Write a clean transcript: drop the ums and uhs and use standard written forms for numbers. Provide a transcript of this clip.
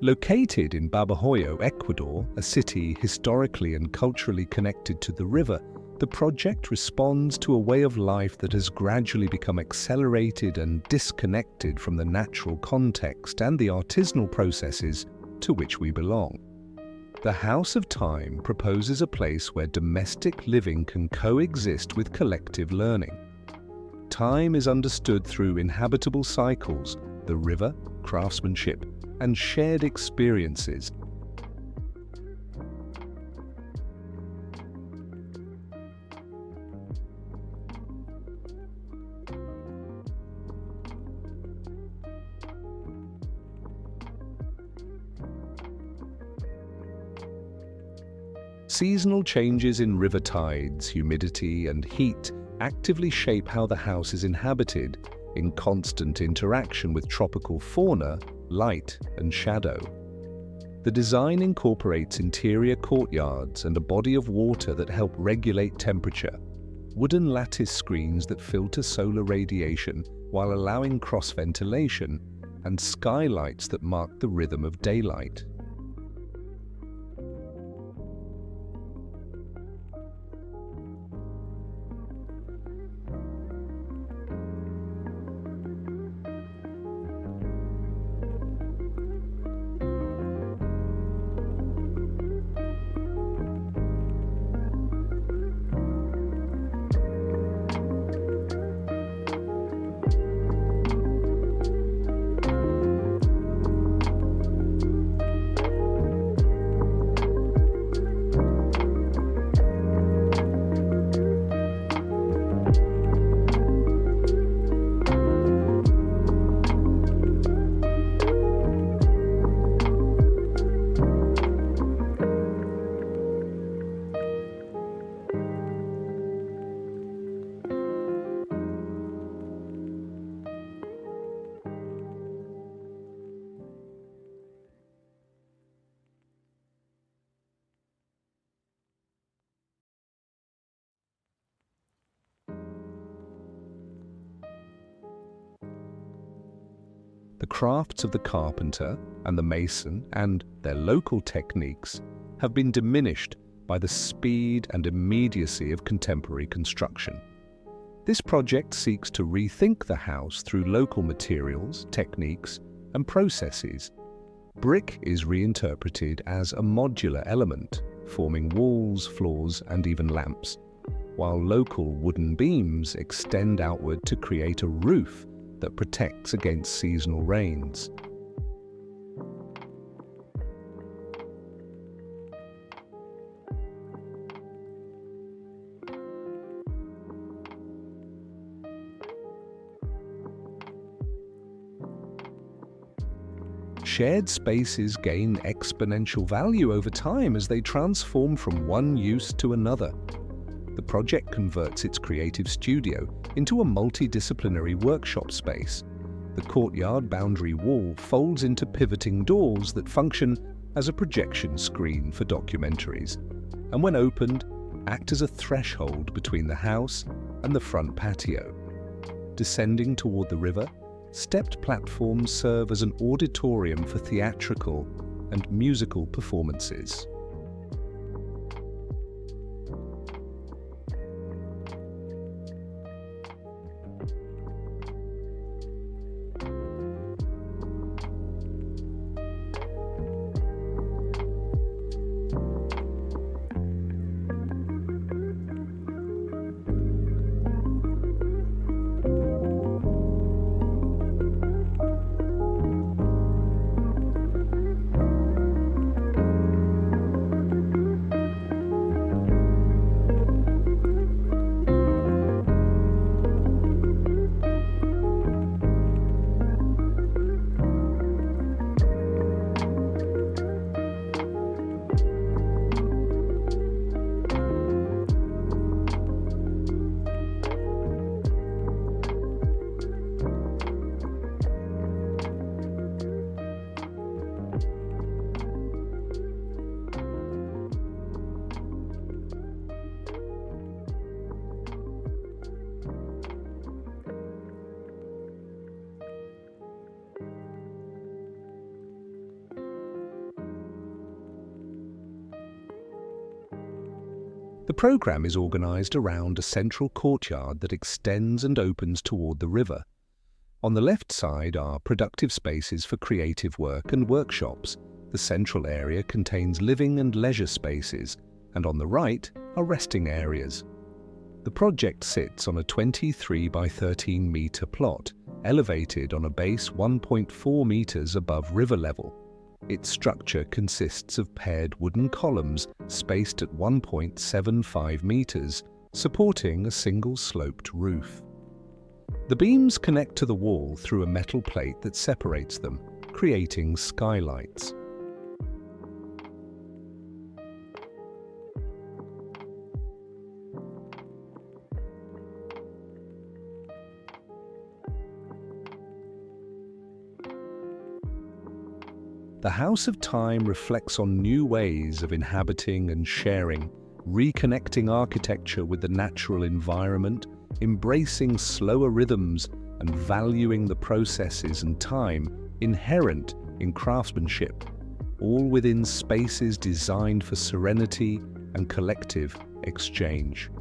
Located in Babahoyo, Ecuador, a city historically and culturally connected to the river, the project responds to a way of life that has gradually become accelerated and disconnected from the natural context and the artisanal processes to which we belong. The House of Time proposes a place where domestic living can coexist with collective learning. Time is understood through inhabitable cycles, the river, craftsmanship, and shared experiences. Seasonal changes in river tides, humidity, and heat actively shape how the house is inhabited, in constant interaction with tropical fauna, light, and shadow. The design incorporates interior courtyards and a body of water that help regulate temperature, wooden lattice screens that filter solar radiation while allowing cross-ventilation, and skylights that mark the rhythm of daylight. The crafts of the carpenter and the mason and their local techniques have been diminished by the speed and immediacy of contemporary construction. This project seeks to rethink the house through local materials, techniques, and processes. Brick is reinterpreted as a modular element, forming walls, floors, and even lamps, while local wooden beams extend outward to create a roof that protects against seasonal rains. Shared spaces gain exponential value over time as they transform from one use to another. The project converts its creative studio into a multidisciplinary workshop space. The courtyard boundary wall folds into pivoting doors that function as a projection screen for documentaries, and when opened, act as a threshold between the house and the front patio. Descending toward the river, stepped platforms serve as an auditorium for theatrical and musical performances. The program is organized around a central courtyard that extends and opens toward the river. On the left side are productive spaces for creative work and workshops. The central area contains living and leisure spaces, and on the right are resting areas. The project sits on a 23 by 13 meter plot, elevated on a base 1.4 meters above river level. Its structure consists of paired wooden columns spaced at 1.75 meters, supporting a single sloped roof. The beams connect to the wall through a metal plate that separates them, creating skylights. The House of Time reflects on new ways of inhabiting and sharing, reconnecting architecture with the natural environment, embracing slower rhythms, and valuing the processes and time inherent in craftsmanship, all within spaces designed for serenity and collective exchange.